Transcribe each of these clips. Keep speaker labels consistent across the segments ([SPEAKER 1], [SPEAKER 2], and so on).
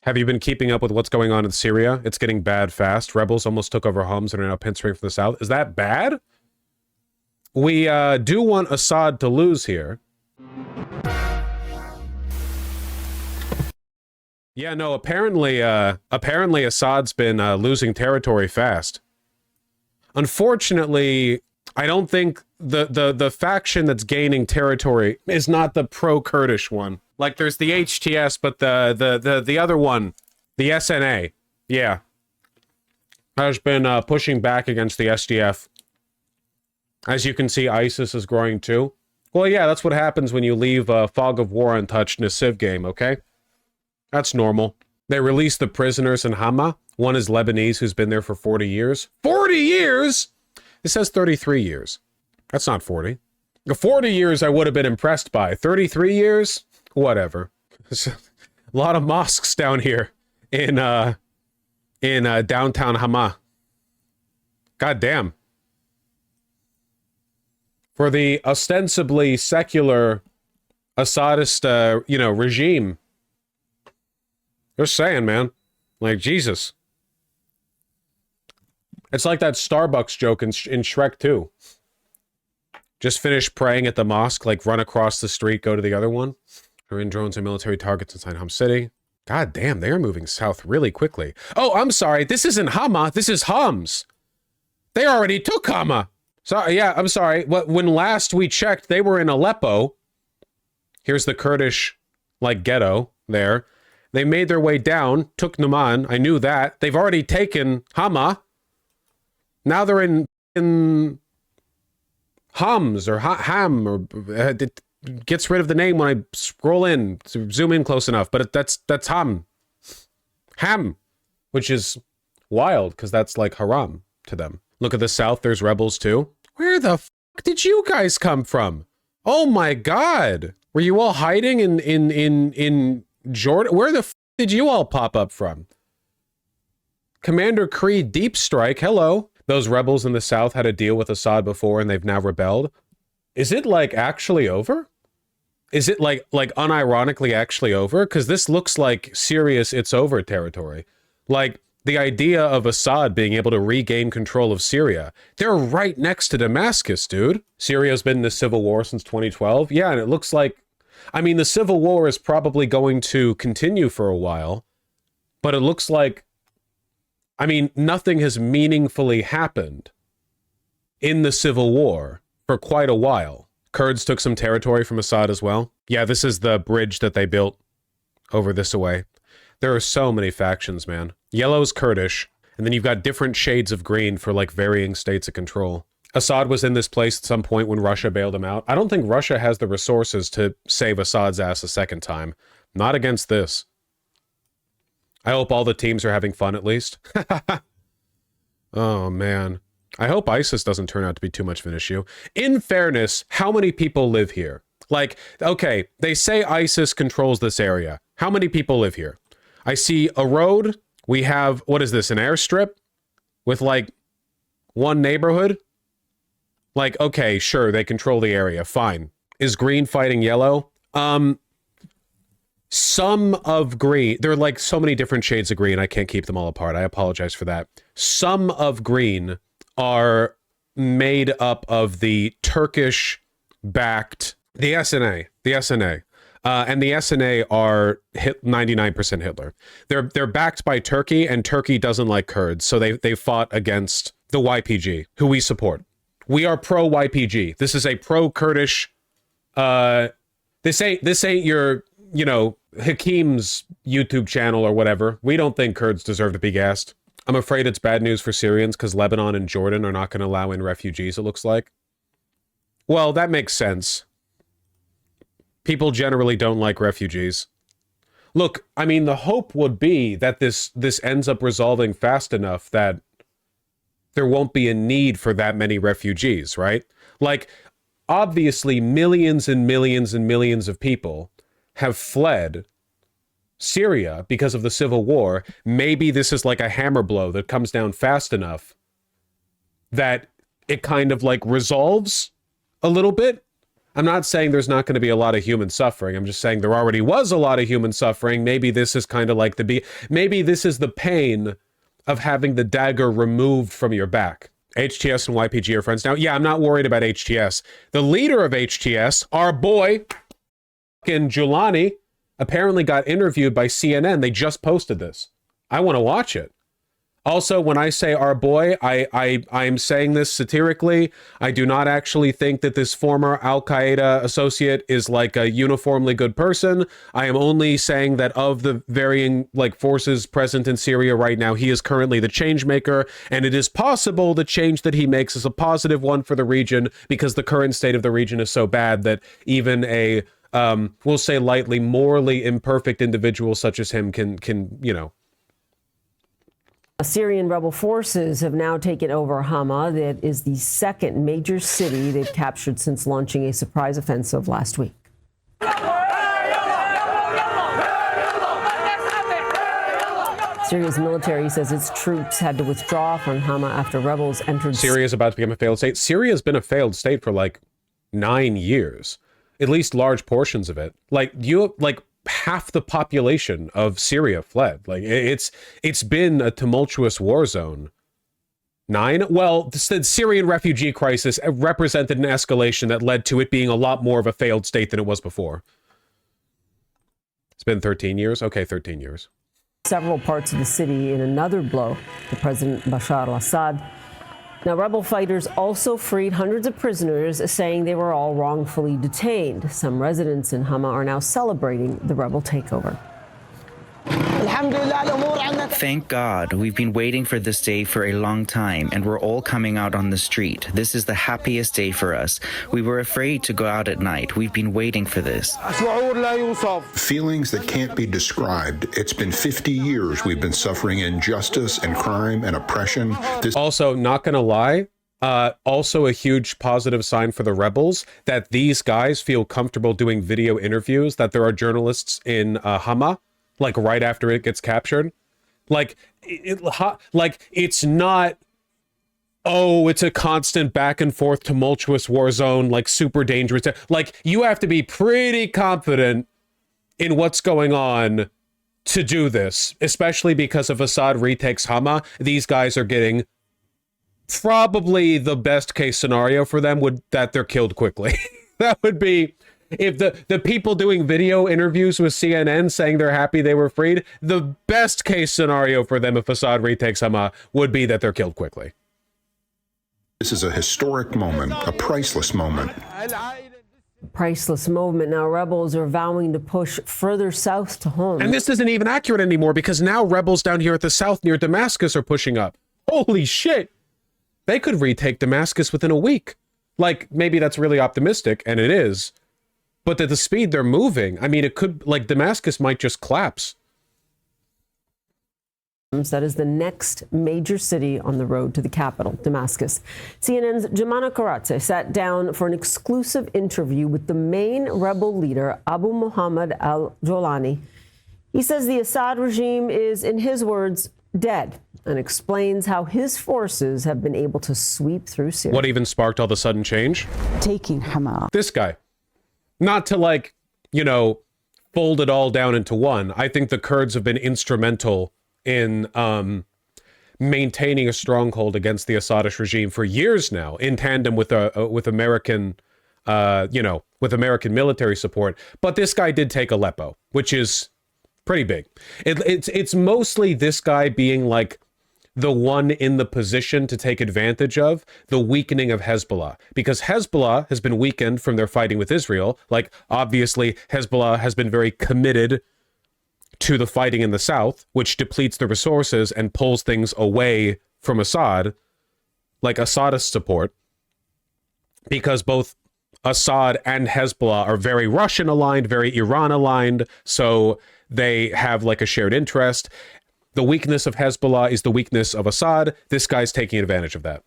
[SPEAKER 1] Have you been keeping up with what's going on in Syria? It's getting bad fast. Rebels almost took over Homs and are now pinstering from the south. Is that bad? We do want Assad to lose here. Yeah, no, apparently Assad's been losing territory fast. Unfortunately, I don't think the faction that's gaining territory is not the pro-Kurdish one. Like, there's the HTS, but the other one, the SNA, yeah, has been pushing back against the SDF. As you can see, ISIS is growing too. Well, yeah, that's what happens when you leave Fog of War untouched in a Civ game, okay? That's normal. They released the prisoners in Hama. One is Lebanese, who's been there for 40 years. 40 years?! It says 33 years. That's not 40. 40 years I would have been impressed by. 33 years? Whatever. There's a lot of mosques down here in downtown Hama. God damn. For the ostensibly secular Assadist, regime. Just saying, man. Like, Jesus. It's like that Starbucks joke in Shrek 2. Just finish praying at the mosque, like run across the street, go to the other one. Marine drones and military targets inside Hum City. God damn, they are moving south really quickly. Oh, I'm sorry. This isn't Hama. This is Homs. They already took Hama. So, yeah, I'm sorry. When last we checked, they were in Aleppo. Here's the Kurdish, ghetto there. They made their way down, took Numan. I knew that. They've already taken Hama. Now they're in Homs or Ham, or it gets rid of the name when I scroll in, to zoom in close enough. But that's Ham, which is wild because that's like haram to them. Look at the south. There's rebels too. Where the fuck did you guys come from? Oh my God! Were you all hiding in Jordan? Where the fuck did you all pop up from? Commander Creed Deep Strike. Hello. Those rebels in the south had a deal with Assad before and they've now rebelled. Is it actually over? Is it like unironically actually over? Because this looks like serious it's over territory. Like the idea of Assad being able to regain control of Syria. They're right next to Damascus, dude. Syria's been in the civil war since 2012. Yeah, and it looks like, I mean, the civil war is probably going to continue for a while, but it looks like, I mean, nothing has meaningfully happened in the civil war for quite a while. Kurds took some territory from Assad as well. Yeah, this is the bridge that they built over this way. There are so many factions, man. Yellow's Kurdish, and then you've got different shades of green for varying states of control. Assad was in this place at some point when Russia bailed him out. I don't think Russia has the resources to save Assad's ass a second time. Not against this. I hope all the teams are having fun at least. Oh, man. I hope ISIS doesn't turn out to be too much of an issue. In fairness, how many people live here? Okay, they say ISIS controls this area. How many people live here? I see a road. We have, what is this, an airstrip? With, one neighborhood? Okay, sure, they control the area. Fine. Is green fighting yellow? Some of green, there are so many different shades of green, I can't keep them all apart. I apologize for that. Some of green are made up of the Turkish-backed, the SNA. And the SNA are 99% Hitler. They're backed by Turkey, and Turkey doesn't like Kurds, so they fought against the YPG, who we support. We are pro-YPG. This is a pro-Kurdish, this ain't your, Hakim's YouTube channel or whatever. We don't think Kurds deserve to be gassed. I'm afraid it's bad news for Syrians because Lebanon and Jordan are not going to allow in refugees, it looks like. Well, that makes sense. People generally don't like refugees. Look, I mean, the hope would be that this ends up resolving fast enough that there won't be a need for that many refugees, right? Obviously, millions and millions and millions of people have fled Syria because of the civil war. Maybe this is like a hammer blow that comes down fast enough that it kind of resolves a little bit. I'm not saying there's not going to be a lot of human suffering. I'm just saying there already was a lot of human suffering. Maybe this is kind of like maybe this is the pain of having the dagger removed from your back. HTS and YPG are friends now. Yeah, I'm not worried about HTS. The leader of HTS, our boy, Julani, apparently got interviewed by CNN. They just posted this. I want to watch it. Also, when I say our boy, I'm saying this satirically. I do not actually think that this former Al-Qaeda associate is like a uniformly good person. I am only saying that of the varying forces present in Syria right now, he is currently the change maker, and it is possible the change that he makes is a positive one for the region, because the current state of the region is so bad that even a we'll say lightly morally imperfect individual such as him can
[SPEAKER 2] Syrian rebel forces have now taken over Hama. That is the second major city they've captured since launching a surprise offensive last week. Syria's military says its troops had to withdraw from Hama after rebels entered.
[SPEAKER 1] Syria is about to become a failed state. Syria has been a failed state for 9 years, at least large portions of it. Half the population of Syria fled. It's been a tumultuous war zone. 9? Well, the Syrian refugee crisis represented an escalation that led to it being a lot more of a failed state than it was before. It's been 13 years? Okay, 13 years.
[SPEAKER 2] Several parts of the city in another blow to President Bashar al-Assad. Now, rebel fighters also freed hundreds of prisoners, saying they were all wrongfully detained. Some residents in Hama are now celebrating the rebel takeover.
[SPEAKER 3] Thank God. We've been waiting for this day for a long time, and we're all coming out on the street. This is the happiest day for us. We were afraid to go out at night. We've been waiting for this.
[SPEAKER 4] Feelings that can't be described. It's been 50 years we've been suffering injustice and crime and oppression.
[SPEAKER 1] Also, not gonna lie, also a huge positive sign for the rebels that these guys feel comfortable doing video interviews, that there are journalists in Hama, right after it gets captured. It's not, oh, it's a constant back and forth tumultuous war zone, super dangerous. You have to be pretty confident in what's going on to do this, especially because if Assad retakes Hama, these guys are getting probably the best case scenario for them that they're killed quickly. That would be, if the people doing video interviews with CNN saying they're happy they were freed, the best case scenario for them if Assad retakes Hama would be that they're killed quickly.
[SPEAKER 4] This is a historic moment, a priceless moment.
[SPEAKER 2] Priceless moment. Now, rebels are vowing to push further south to Homs.
[SPEAKER 1] And this isn't even accurate anymore, because now rebels down here at the south near Damascus are pushing up. Holy shit. They could retake Damascus within a week. Maybe that's really optimistic, and it is. But at the speed they're moving, I mean, it could, Damascus might just collapse.
[SPEAKER 2] That is the next major city on the road to the capital, Damascus. CNN's Jemana Karatse sat down for an exclusive interview with the main rebel leader, Abu Muhammad al-Jolani. He says the Assad regime is, in his words, dead, and explains how his forces have been able to sweep through Syria.
[SPEAKER 1] What even sparked all the sudden change?
[SPEAKER 5] Taking Hama.
[SPEAKER 1] This guy. Not to fold it all down into one. I think the Kurds have been instrumental in maintaining a stronghold against the Assadish regime for years now, in tandem with American, with American military support. But this guy did take Aleppo, which is pretty big. It's mostly this guy being the one in the position to take advantage of the weakening of Hezbollah, because Hezbollah has been weakened from their fighting with Israel. Obviously, Hezbollah has been very committed to the fighting in the south, which depletes the resources and pulls things away from Assad, Assadist support, because both Assad and Hezbollah are very Russian aligned, very Iran aligned, so they have a shared interest. The weakness of Hezbollah is the weakness of Assad. This guy's taking advantage of that.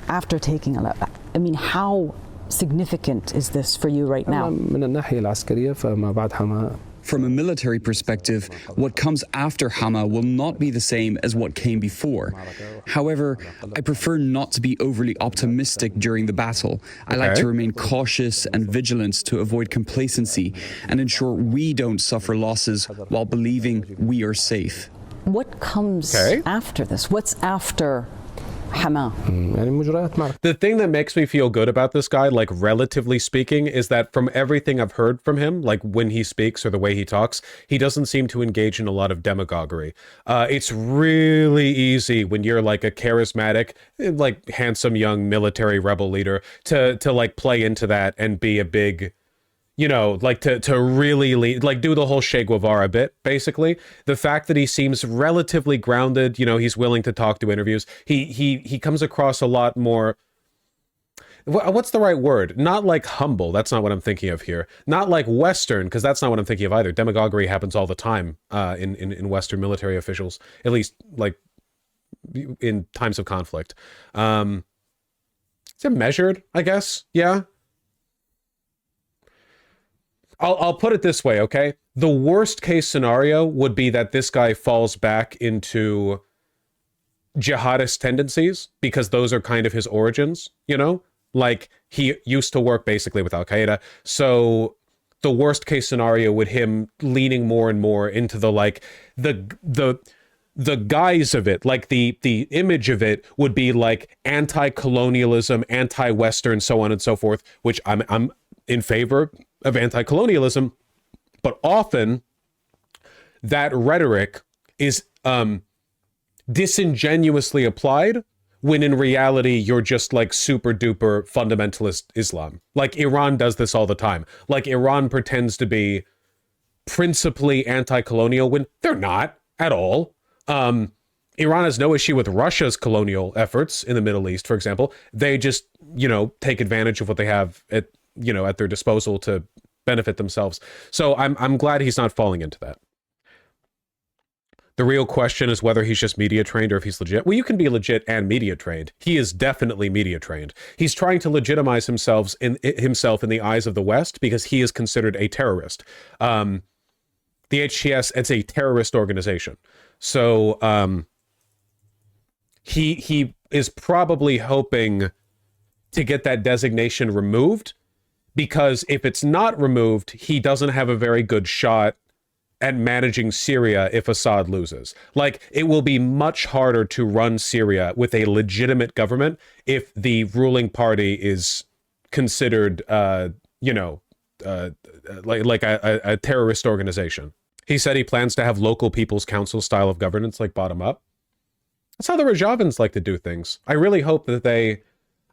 [SPEAKER 5] After taking Aleppo, I mean, how significant is this for you right now?
[SPEAKER 6] من الناحية العسكرية فما بعد حما From a military perspective, what comes after Hama will not be the same as what came before. However, I prefer not to be overly optimistic during the battle. I like to remain cautious and vigilant to avoid complacency and ensure we don't suffer losses while believing we are safe.
[SPEAKER 5] What comes after this? What's after Hama?
[SPEAKER 1] The thing that makes me feel good about this guy, like relatively speaking, is that from everything I've heard from him, like when he speaks or the way he talks, he doesn't seem to engage in a lot of demagoguery. It's really easy when you're like a charismatic, like handsome young military rebel leader to like play into that and be a big, you know, like to really lead, like do the whole Che Guevara bit, basically. The fact that he seems relatively grounded, you know, he's willing to talk to interviews. He comes across a lot more, what's the right word? Not like humble. That's not what I'm thinking of here. Not like Western, because that's not what I'm thinking of either. Demagoguery happens all the time in Western military officials, at least like in times of conflict. Is it measured, I guess? Yeah. I'll put it this way, okay? The worst case scenario would be that this guy falls back into jihadist tendencies, because those are kind of his origins, you know? Like, he used to work basically with Al-Qaeda, so the worst case scenario would him leaning more and more into the, like, the guise of it, like the image of it would be like anti-colonialism, anti-Western, so on and so forth, which I'm in favor of anti-colonialism, but often that rhetoric is disingenuously applied when in reality you're just like super duper fundamentalist Islam. Like Iran does this all the time. Like Iran pretends to be principally anti-colonial when they're not at all. Iran has no issue with Russia's colonial efforts in the Middle East, for example. They just, you know, take advantage of what they have at their disposal to benefit themselves. So I'm glad he's not falling into that. The real question is whether he's just media trained or if he's legit. Well, you can be legit and media trained. He is definitely media trained. He's trying to legitimize himself in the eyes of the West because he is considered a terrorist. The HTS, it's a terrorist organization. So he is probably hoping to get that designation removed, because if it's not removed, he doesn't have a very good shot at managing Syria if Assad loses. Like, it will be much harder to run Syria with a legitimate government if the ruling party is considered, like a terrorist organization. He said he plans to have local people's council style of governance, like bottom up. That's how the Rojavans like to do things. I really hope they're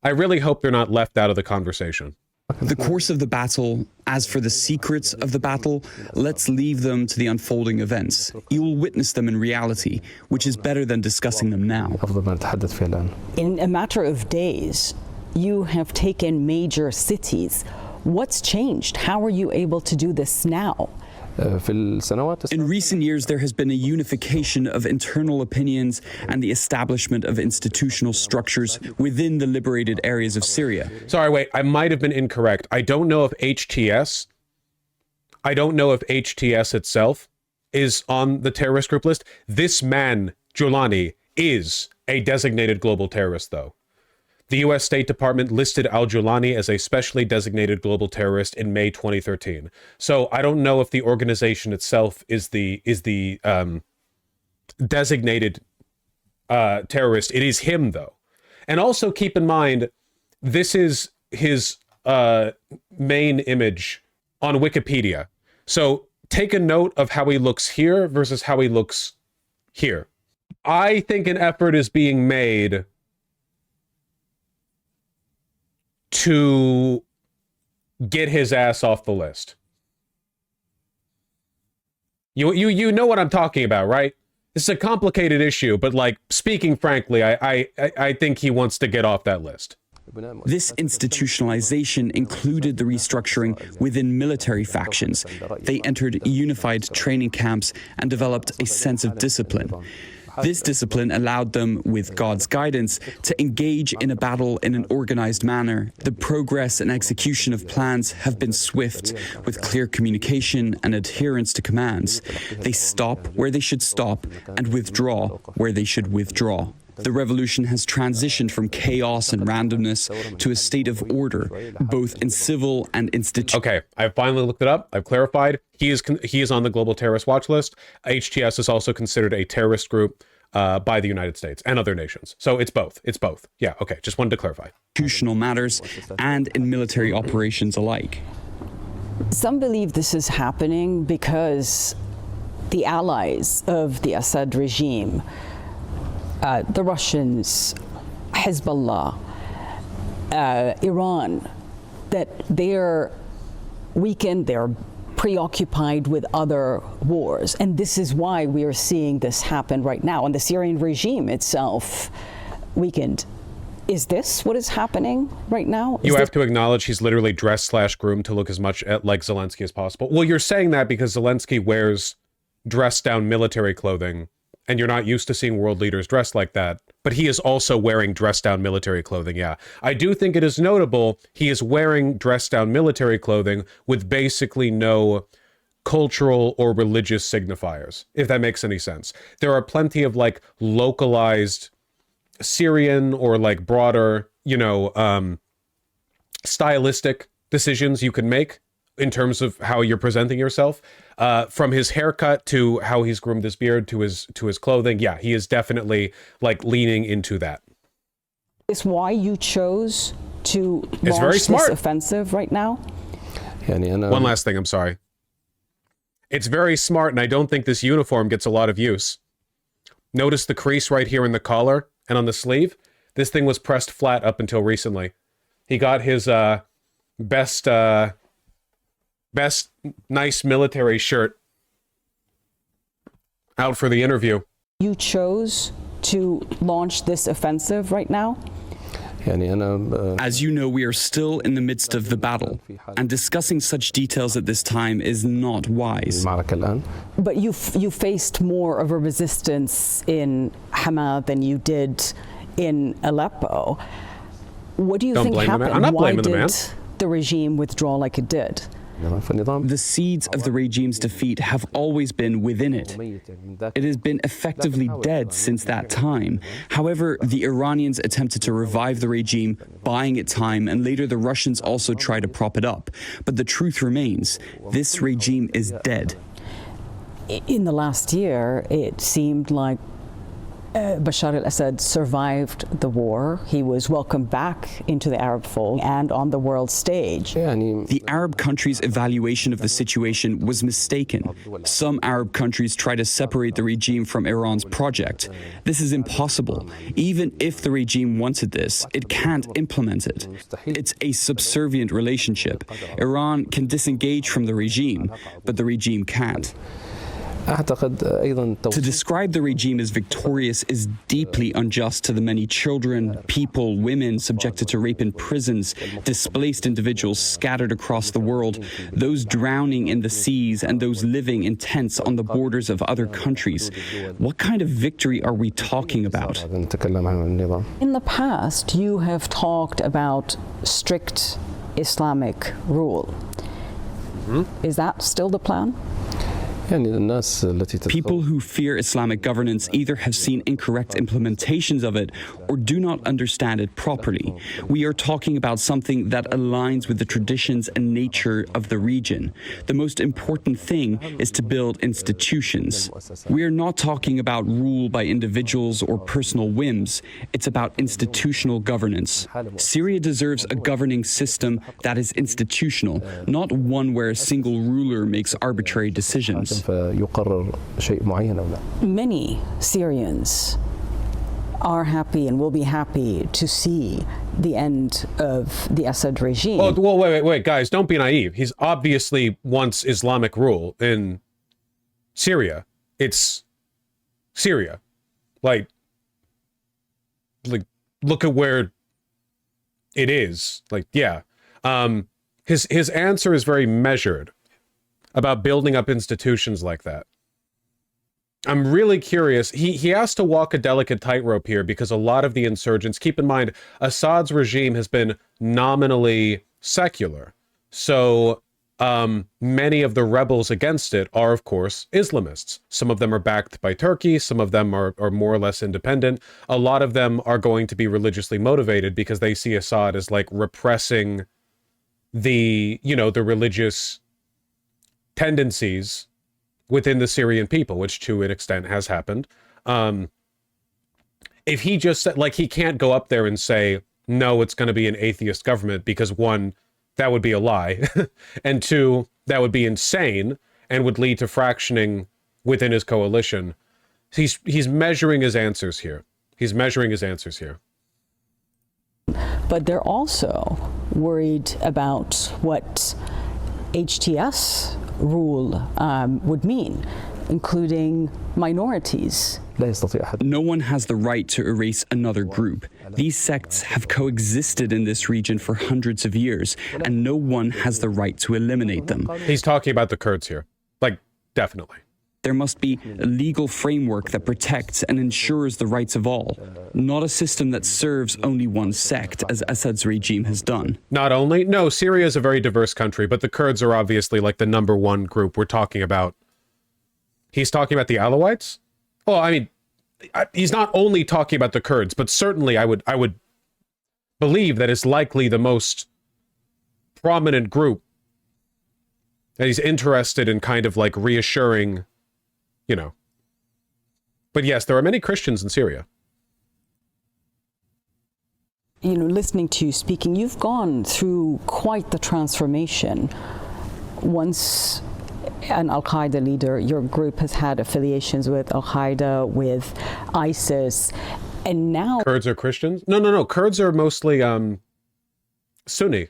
[SPEAKER 1] not left out of the conversation.
[SPEAKER 6] The course of the battle, as for the secrets of the battle, let's leave them to the unfolding events. You will witness them in reality, which is better than discussing them now.
[SPEAKER 5] In a matter of days, you have taken major cities. What's changed? How are you able to do this now?
[SPEAKER 6] In recent years, there has been a unification of internal opinions and the establishment of institutional structures within the liberated areas of Syria.
[SPEAKER 1] Sorry, wait, I might have been incorrect. I don't know if HTS itself is on the terrorist group list. This man, Julani, is a designated global terrorist, though. The U.S. State Department listed al-Julani as a specially designated global terrorist in May 2013. So I don't know if the organization itself is the designated terrorist. It is him, though. And also keep in mind, this is his main image on Wikipedia. So take a note of how he looks here versus how he looks here. I think an effort is being made to get his ass off the list. You know what I'm talking about, right? This is a complicated issue, but like, speaking frankly, I think he wants to get off that list.
[SPEAKER 6] This institutionalization included the restructuring within military factions. They entered unified training camps and developed a sense of discipline. This discipline allowed them, with God's guidance, to engage in a battle in an organized manner. The progress and execution of plans have been swift, with clear communication and adherence to commands. They stop where they should stop and withdraw where they should withdraw. The revolution has transitioned from chaos and randomness to a state of order, both in civil and institutional.
[SPEAKER 1] Okay, I've finally looked it up. I've clarified. He is on the global terrorist watch list. HTS is also considered a terrorist group by the United States and other nations. So it's both. It's both. Yeah, okay, just wanted to clarify.
[SPEAKER 6] Institutional matters and in military operations alike.
[SPEAKER 5] Some believe this is happening because the allies of the Assad regime, the Russians, Hezbollah, Iran, that they're weakened, they're preoccupied with other wars. And this is why we are seeing this happen right now. And the Syrian regime itself weakened. Is this what is happening right now?
[SPEAKER 1] You have to acknowledge he's literally dressed/groomed to look as much like Zelensky as possible. Well, you're saying that because Zelensky wears dressed down military clothing, and you're not used to seeing world leaders dressed like that. But he is also wearing dressed down military clothing, yeah. I do think it is notable he is wearing dressed down military clothing with basically no cultural or religious signifiers, if that makes any sense. There are plenty of like localized Syrian or like broader, you know, stylistic decisions you can make in terms of how you're presenting yourself. From his haircut to how he's groomed his beard to his clothing, yeah, he is definitely like leaning into that.
[SPEAKER 5] Is why you chose to
[SPEAKER 1] It's very
[SPEAKER 5] launch
[SPEAKER 1] smart.
[SPEAKER 5] this offensive right now?
[SPEAKER 1] One last thing, I'm sorry. It's very smart, and I don't think this uniform gets a lot of use. Notice the crease right here in the collar and on the sleeve? This thing was pressed flat up until recently. He got his best nice military shirt out for the interview.
[SPEAKER 5] You chose to launch this offensive right now?
[SPEAKER 6] As you know, we are still in the midst of the battle, and discussing such details at this time is not wise.
[SPEAKER 5] But you faced more of a resistance in Hama than you did in Aleppo. What do you think happened?
[SPEAKER 1] I'm not
[SPEAKER 5] Why
[SPEAKER 1] blaming the man.
[SPEAKER 5] did the regime withdraw like it did?
[SPEAKER 6] The seeds of the regime's defeat have always been within it. It has been effectively dead since that time. However, the Iranians attempted to revive the regime, buying it time, and later the Russians also tried to prop it up. But the truth remains, this regime is dead.
[SPEAKER 5] In the last year, it seemed like Bashar al-Assad survived the war. He was welcomed back into the Arab fold and on the world stage.
[SPEAKER 6] The Arab countries' evaluation of the situation was mistaken. Some Arab countries try to separate the regime from Iran's project. This is impossible. Even if the regime wanted this, it can't implement it. It's a subservient relationship. Iran can disengage from the regime, but the regime can't. To describe the regime as victorious is deeply unjust to the many children, people, women subjected to rape in prisons, displaced individuals scattered across the world, those drowning in the seas, and those living in tents on the borders of other countries. What kind of victory are we talking about?
[SPEAKER 5] In the past, you have talked about strict Islamic rule. Is that still the plan?
[SPEAKER 6] People who fear Islamic governance either have seen incorrect implementations of it or do not understand it properly. We are talking about something that aligns with the traditions and nature of the region. The most important thing is to build institutions. We are not talking about rule by individuals or personal whims. It's about institutional governance. Syria deserves a governing system that is institutional, not one where a single ruler makes arbitrary decisions.
[SPEAKER 5] Many Syrians are happy and will be happy to see the end of the Assad regime.
[SPEAKER 1] Well, wait, guys, don't be naive. He's obviously wants Islamic rule in Syria. It's Syria. Like look at where it is. Like, yeah. His answer is very measured about building up institutions like that. I'm really curious. He has to walk a delicate tightrope here because a lot of the insurgents, keep in mind, Assad's regime has been nominally secular. So many of the rebels against it are, of course, Islamists. Some of them are backed by Turkey. Some of them are more or less independent. A lot of them are going to be religiously motivated because they see Assad as like repressing the, the religious tendencies within the Syrian people, which to an extent has happened. If he just said, like, he can't go up there and say, no, it's going to be an atheist government because one, that would be a lie. And two, that would be insane and would lead to fractioning within his coalition. He's measuring his answers here. He's measuring his answers here.
[SPEAKER 5] But they're also worried about what HTS rule would mean, including minorities.
[SPEAKER 6] No one has the right to erase another group. These sects have coexisted in this region for hundreds of years, and no one has the right to eliminate them.
[SPEAKER 1] He's talking about the Kurds here. Like, definitely.
[SPEAKER 6] There must be a legal framework that protects and ensures the rights of all, not a system that serves only one sect, as Assad's regime has done.
[SPEAKER 1] Not only, no, Syria is a very diverse country, but the Kurds are obviously like the number one group we're talking about. He's talking about the Alawites? Well, I mean, he's not only talking about the Kurds, but certainly I would believe that it's likely the most prominent group that he's interested in kind of like reassuring, But yes, there are many Christians in Syria.
[SPEAKER 5] Listening to you speaking, you've gone through quite the transformation. Once an Al-Qaeda leader, your group has had affiliations with Al-Qaeda, with ISIS, and now...
[SPEAKER 1] Kurds are Christians? No. Kurds are mostly Sunni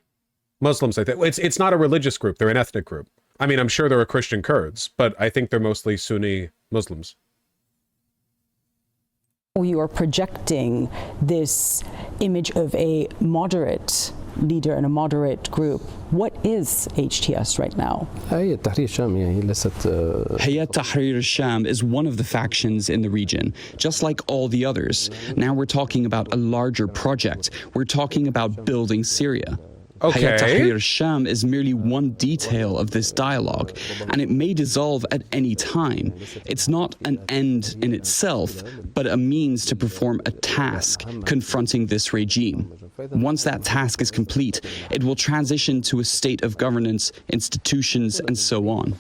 [SPEAKER 1] Muslims, I think. It's not a religious group. They're an ethnic group. I mean, I'm sure there are Christian Kurds, but I think they're mostly Sunni Muslims.
[SPEAKER 5] You are projecting this image of a moderate leader and a moderate group. What is HTS right now?
[SPEAKER 6] Hayat Tahrir al-Sham is one of the factions in the region, just like all the others. Now we're talking about a larger project. We're talking about building Syria.
[SPEAKER 1] Okay.
[SPEAKER 6] Hayat Tahrir al-Sham is merely one detail of this dialogue, and it may dissolve at any time. It's not an end in itself, but a means to perform a task confronting this regime. Once that task is complete, it will transition to a state of governance, institutions, and so on.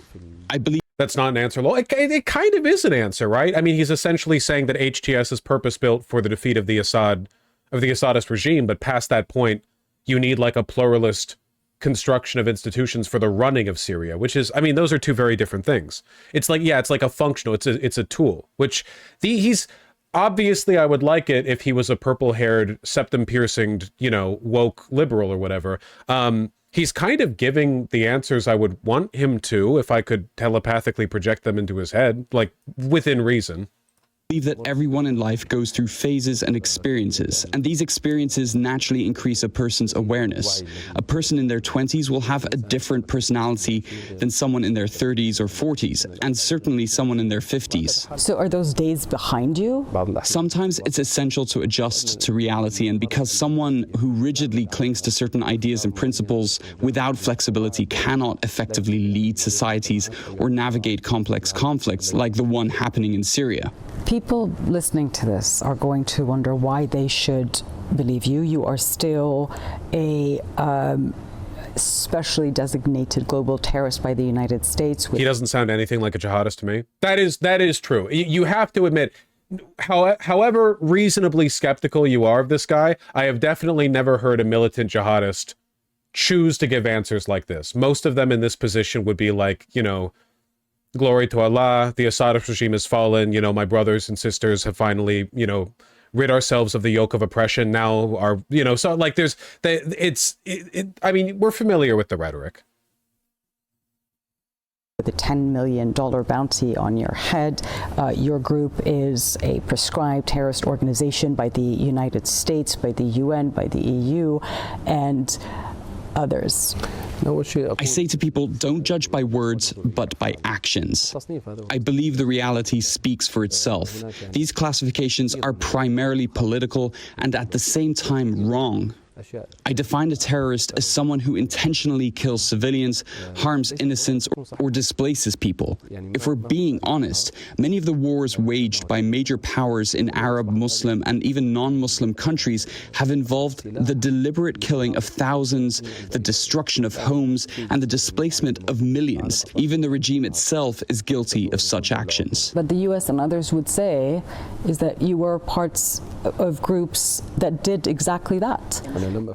[SPEAKER 6] I believe
[SPEAKER 1] that's not an answer. Well, it kind of is an answer, right? I mean, he's essentially saying that HTS is purpose-built for the defeat of the Assadist regime, but past that point, you need like a pluralist construction of institutions for the running of Syria, which is, I mean, those are two very different things. It's like, yeah, it's like a functional, it's a tool, which he's obviously, I would like it if he was a purple-haired, septum-piercinged, woke liberal or whatever. He's kind of giving the answers I would want him to if I could telepathically project them into his head, like within reason.
[SPEAKER 6] Believe that everyone in life goes through phases and experiences, and these experiences naturally increase a person's awareness. A person in their 20s will have a different personality than someone in their 30s or 40s, and certainly someone in their 50s.
[SPEAKER 5] So are those days behind you?
[SPEAKER 6] Sometimes it's essential to adjust to reality, and because someone who rigidly clings to certain ideas and principles without flexibility cannot effectively lead societies or navigate complex conflicts like the one happening in Syria.
[SPEAKER 5] People listening to this are going to wonder why they should believe you. You are still a specially designated global terrorist by the United States.
[SPEAKER 1] He doesn't sound anything like a jihadist to me. That is true. You have to admit, however reasonably skeptical you are of this guy, I have definitely never heard a militant jihadist choose to give answers like this. Most of them in this position would be like, glory to Allah, the Assadist regime has fallen, my brothers and sisters have finally, rid ourselves of the yoke of oppression. Now so like I mean, we're familiar with the rhetoric.
[SPEAKER 5] The $10 million bounty on your head. Your group is a prescribed terrorist organization by the United States, by the UN, by the EU, and others.
[SPEAKER 6] I say to people, don't judge by words, but by actions. I believe the reality speaks for itself. These classifications are primarily political and at the same time wrong. I define a terrorist as someone who intentionally kills civilians, harms innocents, or displaces people. If we're being honest, many of the wars waged by major powers in Arab, Muslim, and even non-Muslim countries have involved the deliberate killing of thousands, the destruction of homes, and the displacement of millions. Even the regime itself is guilty of such actions.
[SPEAKER 5] But the US and others would say is that you were parts of groups that did exactly that.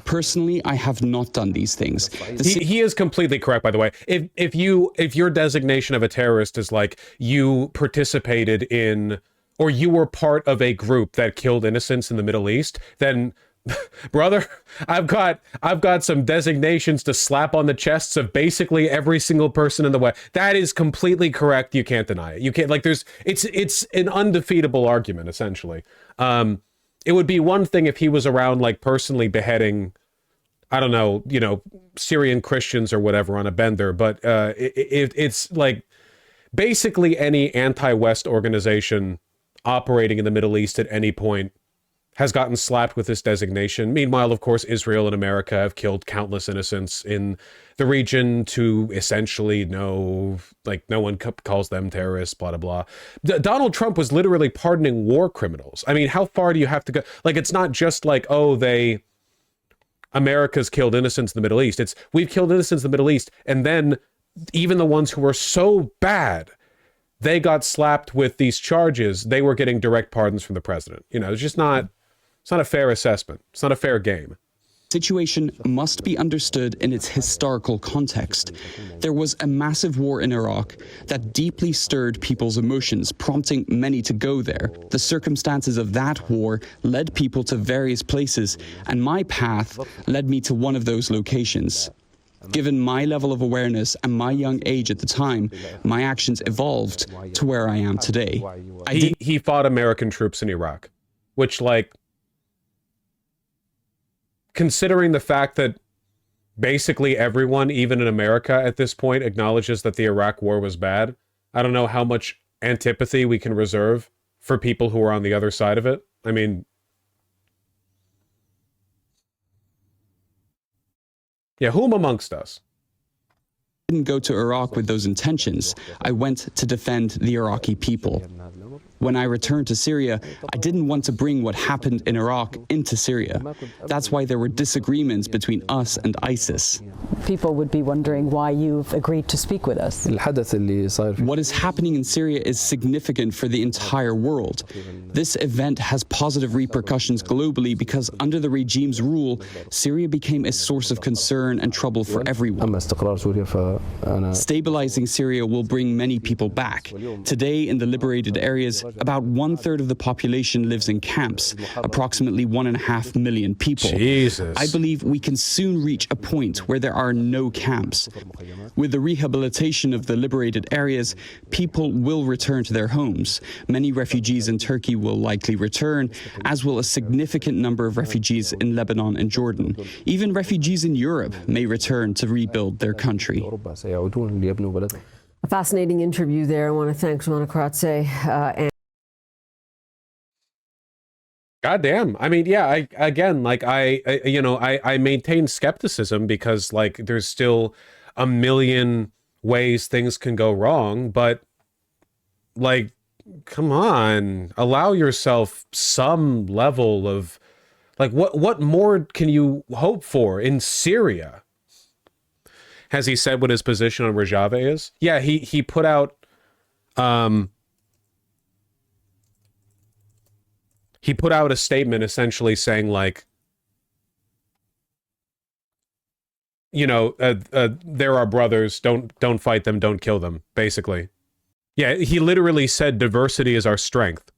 [SPEAKER 6] Personally, I have not done these things.
[SPEAKER 1] He is completely correct, by the way. If your designation of a terrorist is like you participated in or you were part of a group that killed innocents in the Middle East, then brother, I've got some designations to slap on the chests of basically every single person in the West. That is completely correct. You can't deny it. You can't, like, it's an undefeatable argument, essentially. It would be one thing if he was around, like, personally beheading, I don't know, Syrian Christians or whatever on a bender, but it's like basically any anti-West organization operating in the Middle East at any point has gotten slapped with this designation. Meanwhile, of course, Israel and America have killed countless innocents in the region to essentially no one calls them terrorists, blah, blah, blah. Donald Trump was literally pardoning war criminals. I mean, how far do you have to go? Like, it's not just like, oh, America's killed innocents in the Middle East. It's we've killed innocents in the Middle East. And then even the ones who were so bad, they got slapped with these charges. They were getting direct pardons from the president. It's just not, it's not a fair assessment. It's not a fair game.
[SPEAKER 6] Situation must be understood in its historical context. There was a massive war in Iraq that deeply stirred people's emotions, prompting many to go there. The circumstances of that war led people to various places, and my path led me to one of those locations. Given my level of awareness and my young age at the time, my actions evolved to where I am today.
[SPEAKER 1] He fought American troops in Iraq, which, like, considering the fact that basically everyone, even in America at this point, acknowledges that the Iraq war was bad, I don't know how much antipathy we can reserve for people who are on the other side of it. I mean, yeah, whom amongst us?
[SPEAKER 6] I didn't go to Iraq with those intentions. I went to defend the Iraqi people. When I returned to Syria, I didn't want to bring what happened in Iraq into Syria. That's why there were disagreements between us and ISIS.
[SPEAKER 5] People would be wondering why you've agreed to speak with us.
[SPEAKER 6] What is happening in Syria is significant for the entire world. This event has positive repercussions globally because under the regime's rule, Syria became a source of concern and trouble for everyone. Stabilizing Syria will bring many people back. Today, in the liberated areas, about 1/3 of the population lives in camps, approximately 1.5 million people.
[SPEAKER 1] Jesus.
[SPEAKER 6] I believe we can soon reach a point where there are no camps. With the rehabilitation of the liberated areas, people will return to their homes. Many refugees in Turkey will likely return, as will a significant number of refugees in Lebanon and Jordan. Even refugees in Europe may return to rebuild their country.
[SPEAKER 2] A fascinating interview there. I want to thank Joanna Karatse.
[SPEAKER 1] God damn. I mean, yeah, I maintain skepticism because, like, there's still a million ways things can go wrong, but, like, come on, allow yourself some level of, like, what more can you hope for in Syria? Has he said what his position on Rojava is? Yeah, he put out a statement essentially saying, like, there are brothers, don't fight them, don't kill them, basically. Yeah, he literally said diversity is our strength.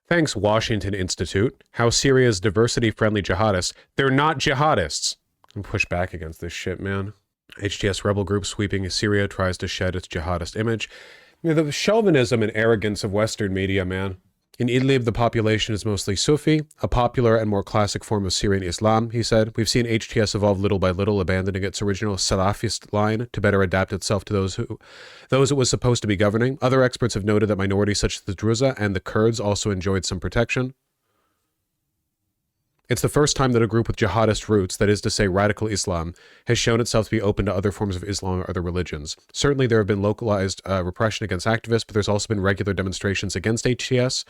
[SPEAKER 1] Thanks, Washington Institute. How Syria's diversity-friendly jihadists. They're not jihadists. I'm push back against this shit, man. HTS rebel group sweeping Syria tries to shed its jihadist image. The chauvinism and arrogance of Western media, man. In Idlib, the population is mostly Sufi, a popular and more classic form of Syrian Islam, he said. We've seen HTS evolve little by little, abandoning its original Salafist line to better adapt itself to those it was supposed to be governing. Other experts have noted that minorities such as the Druze and the Kurds also enjoyed some protection. It's the first time that a group with jihadist roots, that is to say radical Islam, has shown itself to be open to other forms of Islam or other religions. Certainly there have been localized repression against activists, but there's also been regular demonstrations against HTS.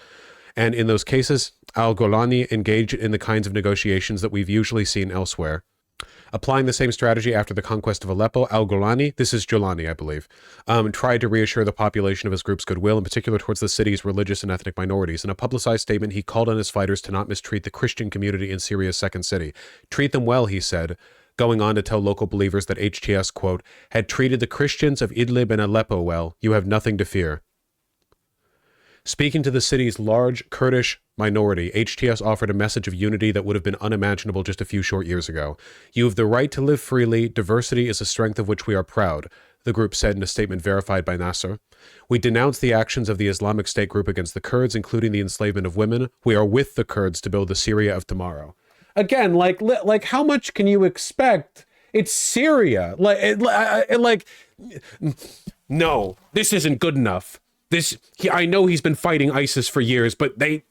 [SPEAKER 1] And in those cases, al-Golani engaged in the kinds of negotiations that we've usually seen elsewhere. Applying the same strategy after the conquest of Aleppo, al-Golani, this is Jolani, I believe, tried to reassure the population of his group's goodwill, in particular towards the city's religious and ethnic minorities. In a publicized statement, he called on his fighters to not mistreat the Christian community in Syria's second city. Treat them well, he said, going on to tell local believers that HTS, quote, had treated the Christians of Idlib and Aleppo well. You have nothing to fear. Speaking to the city's large Kurdish minority, HTS offered a message of unity that would have been unimaginable just a few short years ago. You have the right to live freely. Diversity is a strength of which we are proud, the group said in a statement verified by Nasser. We denounce the actions of the Islamic State group against the Kurds, including the enslavement of women. We are with the Kurds to build the Syria of tomorrow. Again, like how much can you expect? It's Syria. No, this isn't good enough. I know he's been fighting ISIS for years, but they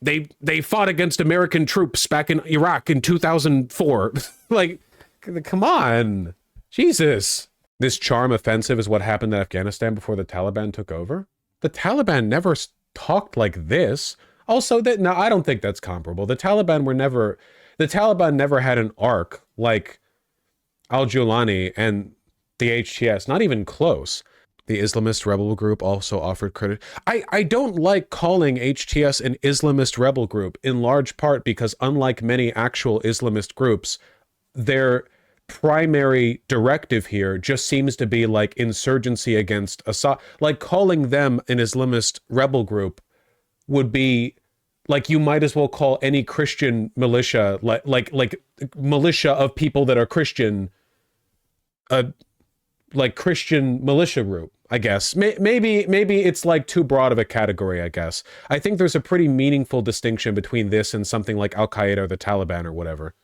[SPEAKER 1] fought against American troops back in Iraq in 2004. Like, come on. Jesus. This charm offensive is what happened in Afghanistan before the Taliban took over. The Taliban never talked like this. Also, no, I don't think that's comparable. The Taliban never had an arc like al-Julani and the HTS, not even close. The Islamist rebel group also offered credit. I don't like calling HTS an Islamist rebel group, in large part because unlike many actual Islamist groups, their primary directive here just seems to be like insurgency against Assad. Like calling them an Islamist rebel group would be like, you might as well call any Christian militia, like militia of people that are Christian, like Christian militia group. I guess. Maybe it's like too broad of a category, I guess. I think there's a pretty meaningful distinction between this and something like Al-Qaeda or the Taliban or whatever.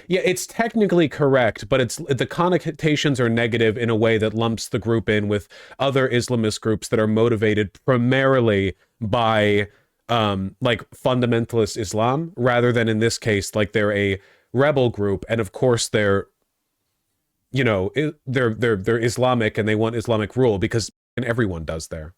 [SPEAKER 1] Yeah, it's technically correct, but the connotations are negative in a way that lumps the group in with other Islamist groups that are motivated primarily by like fundamentalist Islam, rather than in this case, like they're a rebel group, and of course they're, you know, they're Islamic and they want Islamic rule, because and everyone does there.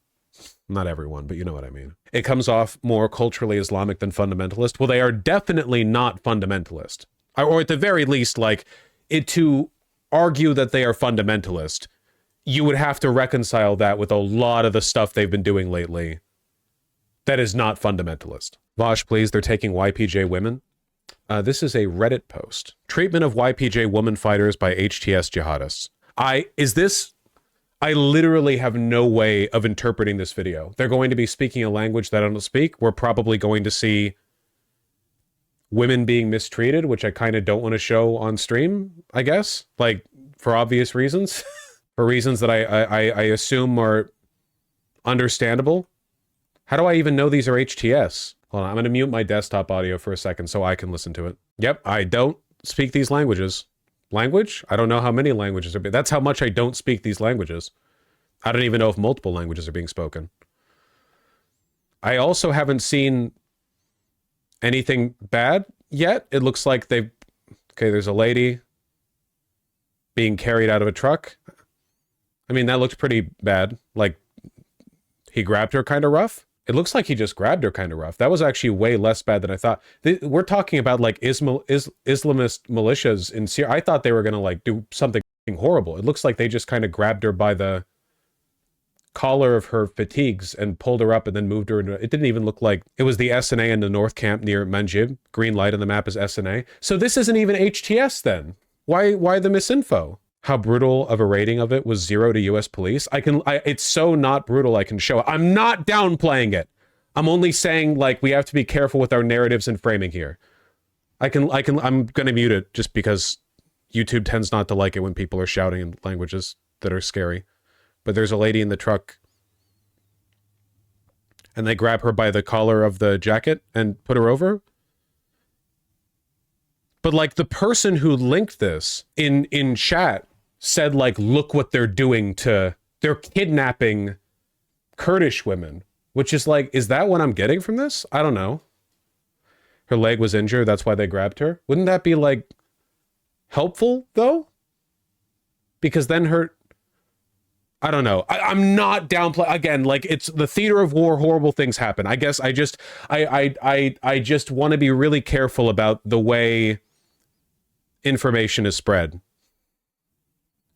[SPEAKER 1] Not everyone, but you know what I mean. It comes off more culturally Islamic than fundamentalist. Well, they are definitely not fundamentalist. Or at the very least, like, to argue that they are fundamentalist, you would have to reconcile that with a lot of the stuff they've been doing lately that is not fundamentalist. Vosh, please, they're taking YPJ women. This is a Reddit post. Treatment of YPJ woman fighters by HTS jihadists. I literally have no way of interpreting this video. They're going to be speaking a language that I don't speak. We're probably going to see women being mistreated, which I kind of don't want to show on stream, I guess. Like, for obvious reasons. For reasons that I assume are understandable. How do I even know these are HTS? Hold on, I'm going to mute my desktop audio for a second so I can listen to it. Yep, I don't speak these languages. Language? I don't know how many languages are being... That's how much I don't speak these languages. I don't even know if multiple languages are being spoken. I also haven't seen anything bad yet. It looks like they've... Okay, there's a lady being carried out of a truck. I mean, that looks pretty bad. Like, he grabbed her kind of rough. It looks like he just grabbed her kind of rough. That was actually way less bad than I thought. We're talking about like Islamist militias in Syria. I thought they were going to like do something horrible. It looks like they just kind of grabbed her by the collar of her fatigues and pulled her up and then moved her into... It didn't even look like... It was the SNA in the North Camp near Manjib. Green light on the map is SNA. So this isn't even HTS then. Why the misinfo? How brutal of a rating of it was 0 to US police. It's so not brutal I can show it. I'm not downplaying it. I'm only saying, like, we have to be careful with our narratives and framing here. I'm gonna mute it just because YouTube tends not to like it when people are shouting in languages that are scary. But there's a lady in the truck. and they grab her by the collar of the jacket and put her over. But like the person who linked this in chat said, like, look what they're doing to, they're kidnapping Kurdish women, which is like, is that what I'm getting from this? I don't know. Her leg was injured, that's why they grabbed her. Wouldn't that be like helpful though? Because then I don't know. I'm not downplaying. Again, like, it's the theater of war. Horrible things happen. I guess I just want to be really careful about the way information is spread.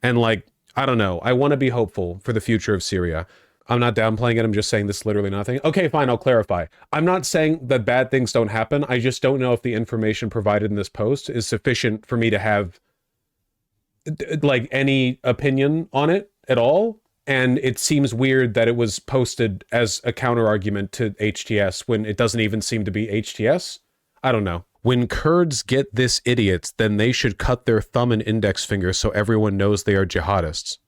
[SPEAKER 1] And like, I don't know. I want to be hopeful for the future of Syria. I'm not downplaying it. I'm just saying this is literally nothing. Okay, fine. I'll clarify. I'm not saying that bad things don't happen. I just don't know if the information provided in this post is sufficient for me to have like any opinion on it at all. And it seems weird that it was posted as a counter argument to HTS when it doesn't even seem to be HTS. I don't know. When Kurds get this idiots, then they should cut their thumb and index finger so everyone knows they are jihadists.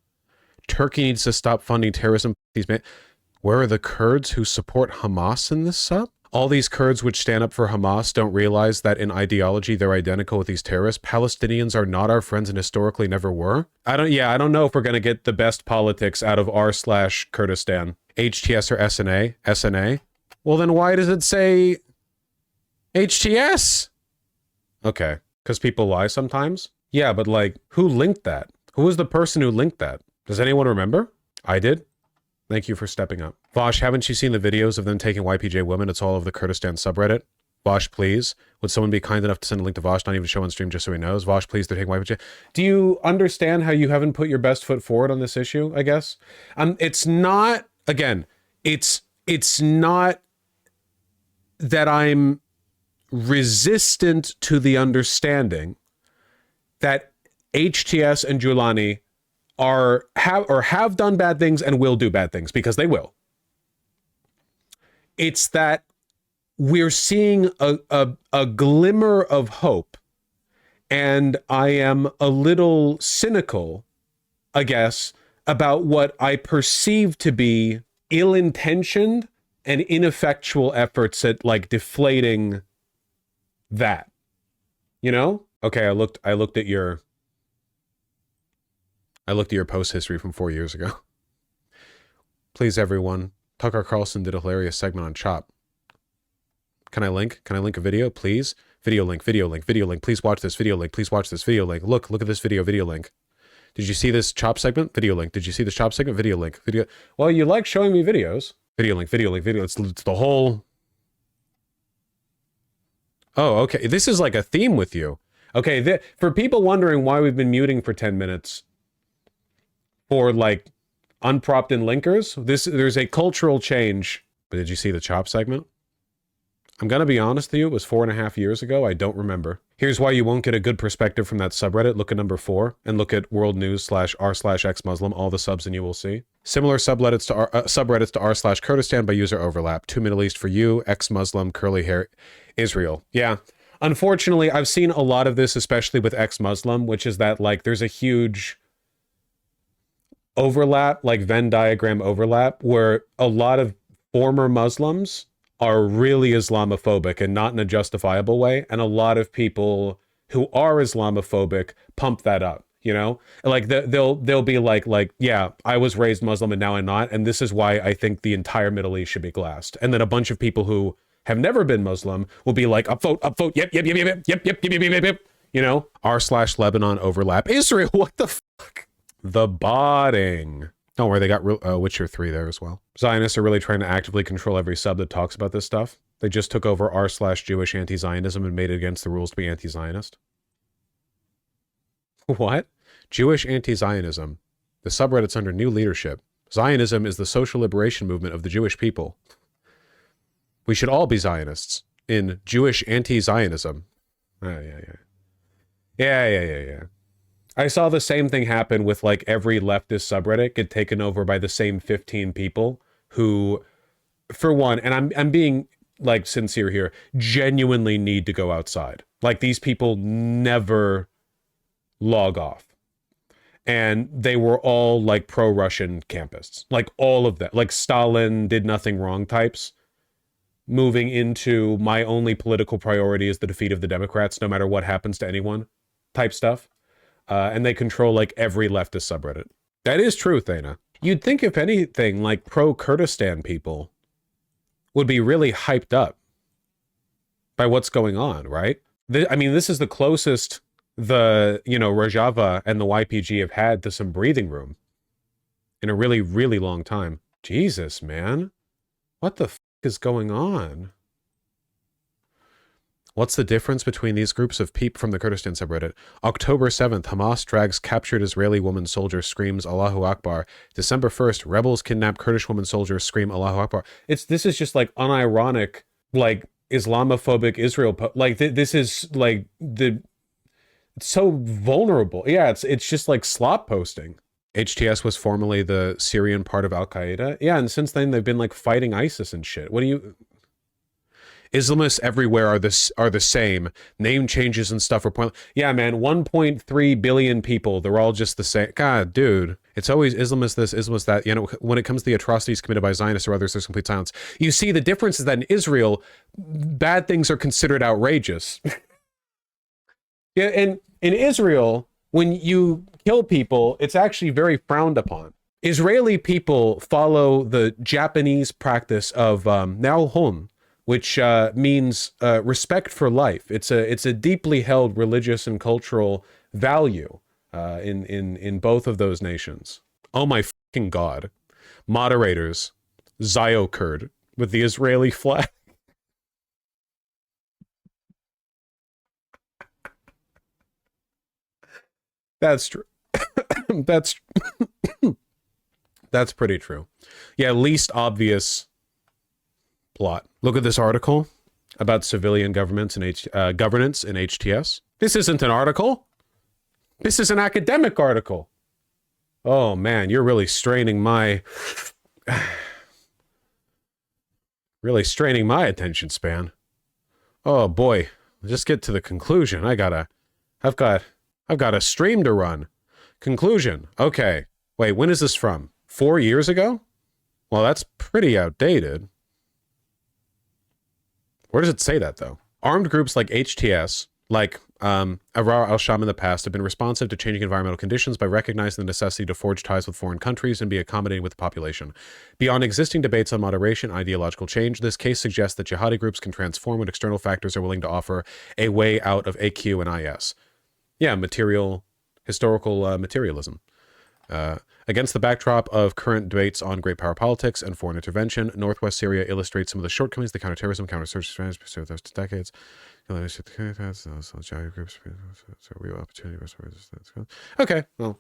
[SPEAKER 1] Turkey needs to stop funding terrorism. Where are the Kurds who support Hamas in this sub? All these Kurds which stand up for Hamas don't realize that in ideology they're identical with these terrorists. Palestinians are not our friends and historically never were. I don't know if we're gonna get the best politics out of r/Kurdistan. HTS or SNA? SNA? Well then why does it say HTS? Okay, because people lie sometimes? Yeah, but like, who linked that? Who was the person who linked that? Does anyone remember? I did. Thank you for stepping up. Vosh, haven't you seen the videos of them taking YPJ women? It's all over the Kurdistan subreddit. Vosh, please. Would someone be kind enough to send a link to Vosh, not even show on stream just so he knows? Vosh, please, they're taking YPJ. Do you understand how you haven't put your best foot forward on this issue, I guess? It's not, again, it's not that I'm resistant to the understanding that HTS and Julani have done bad things and will do bad things, because they will. It's that we're seeing a glimmer of hope, and I am a little cynical, I guess, about what I perceive to be ill-intentioned and ineffectual efforts at like deflating that. You know? Okay, I looked at your post history from 4 years ago. Please, everyone. Tucker Carlson did a hilarious segment on Chop. Can I link a video, please? Video link. Please watch this video link. Please watch this video link. Look at this video link. Did you see this Chop segment? Video link. Did you see this Chop segment? Video link. Video. Well, you like showing me videos. Video link. It's the whole. Oh, okay. This is like a theme with you. Okay, for people wondering why we've been muting for 10 minutes, for like unpropped and linkers, there's a cultural change. But did you see the Chop segment? I'm gonna be honest with you, it was 4.5 years ago. I don't remember. Here's why you won't get a good perspective from that subreddit. Look at number 4 and look at world news /r/xmuslim, all the subs, and you will see. Similar subreddits to r/Kurdistan by user overlap. 2 Middle East for you, ex-Muslim, curly hair, Israel. Yeah. Unfortunately, I've seen a lot of this, especially with ex-Muslim, which is that like there's a huge overlap, like Venn diagram overlap, where a lot of former Muslims are really Islamophobic and not in a justifiable way, and a lot of people who are Islamophobic pump that up, you know? Like they'll be like, yeah, I was raised Muslim and now I'm not, and this is why I think the entire Middle East should be glassed. And then a bunch of people who have never been Muslim will be like, upvote, yep, you know? r/Lebanon overlap. Israel, what the fuck? The botting. Don't worry, they got Witcher 3 there as well. Zionists are really trying to actively control every sub that talks about this stuff. They just took over r/Jewish anti-Zionism and made it against the rules to be anti-Zionist. What? Jewish anti-Zionism. The subreddit's under new leadership. Zionism is the social liberation movement of the Jewish people. We should all be Zionists in Jewish anti-Zionism. Yeah. I saw the same thing happen with like every leftist subreddit get taken over by the same 15 people who, for one, and I'm being like sincere here, genuinely need to go outside. Like these people never log off. And they were all like pro-Russian campists. Like all of that. Like Stalin did nothing wrong types. moving into my only political priority is the defeat of the Democrats, no matter what happens to anyone type stuff. And they control like every leftist subreddit. That is true, Thana. You'd think if anything, like pro-Kurdistan people would be really hyped up by what's going on, right? I mean, this is the closest the, Rojava and the YPG have had to some breathing room in a really, really long time. Jesus, man. What the f is going on? What's the difference between these groups of people from the Kurdistan subreddit? October 7th, Hamas drags captured Israeli woman soldier, screams Allahu Akbar. December 1st, rebels kidnap Kurdish woman soldier, scream Allahu Akbar. This is just like unironic, like Islamophobic Israel. Like this is like it's so vulnerable. Yeah, it's just like slop posting. HTS was formerly the Syrian part of Al-Qaeda. Yeah, and since then they've been like fighting ISIS and shit. What do you... Islamists everywhere are the same. Name changes and stuff are pointless. Yeah, man, 1.3 billion people, they're all just the same. God, dude. It's always Islamist this, Islamist that. When it comes to the atrocities committed by Zionists or others, there's complete silence. You see, the difference is that in Israel, bad things are considered outrageous. Yeah, and in Israel, when you kill people, it's actually very frowned upon. Israeli people follow the Japanese practice of Naohon, which means respect for life. It's a deeply held religious and cultural value in both of those nations. Oh my fucking God. Moderators, Zio-Kurd with the Israeli flag. That's true. That's pretty true. Yeah, least obvious plot. Look at this article about civilian governance in HTS. This isn't an article. This is an academic article. Oh man, you're really straining my attention span. Oh boy, just get to the conclusion. I've got a stream to run. Conclusion. Okay. Wait, when is this from? 4 years ago? Well, that's pretty outdated. Where does it say that, though? Armed groups like HTS, like Arar al-Sham in the past, have been responsive to changing environmental conditions by recognizing the necessity to forge ties with foreign countries and be accommodating with the population. Beyond existing debates on moderation and ideological change, this case suggests that jihadi groups can transform when external factors are willing to offer a way out of AQ and IS. Yeah, historical materialism. Against the backdrop of current debates on great power politics and foreign intervention, Northwest Syria illustrates some of the shortcomings of the counterterrorism, counter-insurgency strategies pursued those decades. Okay, well,